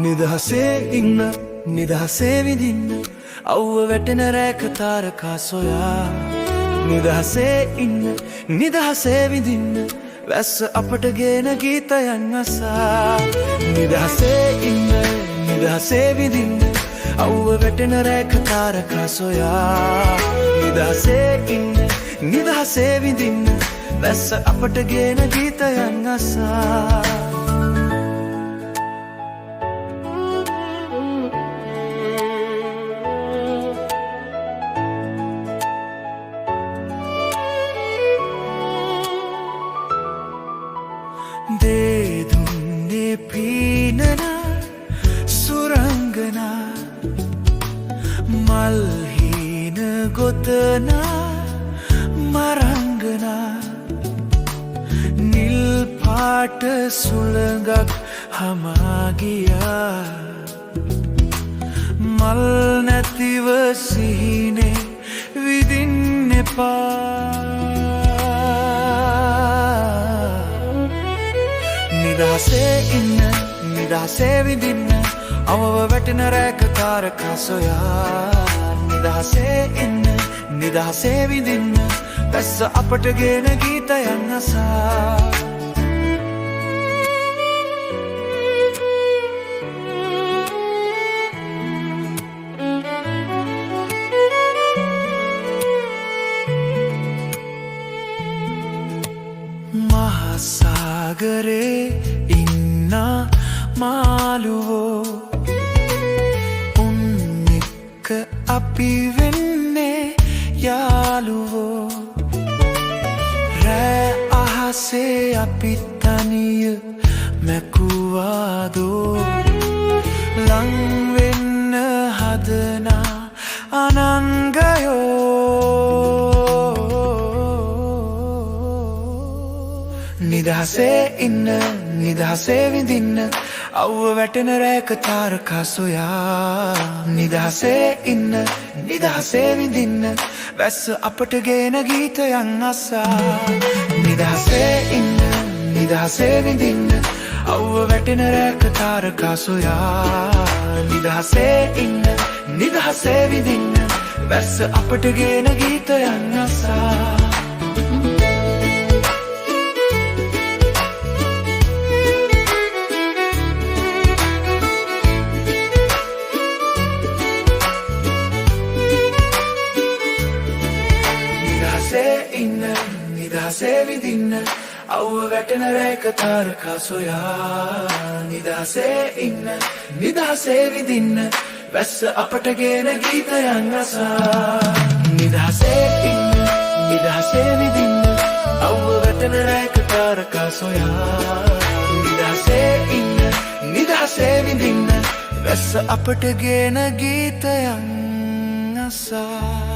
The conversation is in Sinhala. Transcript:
නිදහසේ ඉන්න නිදහසේ විඳින්න අව්ව වැටෙන රැක තාරකා සොයා නිදහසේ ඉන්න නිදහසේ විඳින්න වැස්ස අපට ගේන ගීතයන් අසා නිදහසේ ඉන්න නිදහසේ විඳින්න අව්ව වැටෙන රැක තාරකා සොයා නිදහසේ ඉන්න නිදහසේ විඳින්න වැස්ස අපට ගේන ගීතයන් අසා දේදුන්නේ පීනන සුරංගනා මල්හින ගොතනා මරංගනා නිල් පාට සුළඟක් හමාගියා මල් නැතිව සිහිනේ විදින්න එපා නිදහසේ ඉන්න නිදහසේ විඳින්න අවව වැටෙන රැක තාරකා සොයා නිදහසේ ඉන්න නිදහසේ විඳින්න වැස්ස අපට ගේන ගීතයන් අසා මහසාගරේ ඉන්නා මාළුවෝ උන් එක්ක අපි වෙන්නේ යාළුවෝ රෑ අහසේ අපි තනිය මැකුවාදෝ ලං වෙන්න හදනා අනංගයෝ නිදහසේ ඉන්න නිදහසේ විඳින්න අව්ව වැටෙන රැක තාරකා සොයා නිදහසේ ඉන්න නිදහසේ විඳින්න වැස්ස අපට ගේන ගීතයන් අසා නිදහසේ ඉන්න නිදහසේ විඳින්න අව්ව වැටෙන රැක තාරකා සොයා නිදහසේ ඉන්න නිදහසේ විඳින්න වැස්ස අපට ගේන ගීතයන් අසා නිදහසේ විඳින්න අව්ව වැටෙන රැක තාරකා සොයා නිදහසේ ඉන්න නිදහසේ විඳින්න වැස්ස අපට ගේන ගීතයන් අසා නිදහසේ ඉන්න නිදහසේ විඳින්න අව්ව වැටෙන රැක තාරකා සොයා නිදහසේ ඉන්න නිදහසේ විඳින්න වැස්ස අපට ගේන ගීතයන් අසා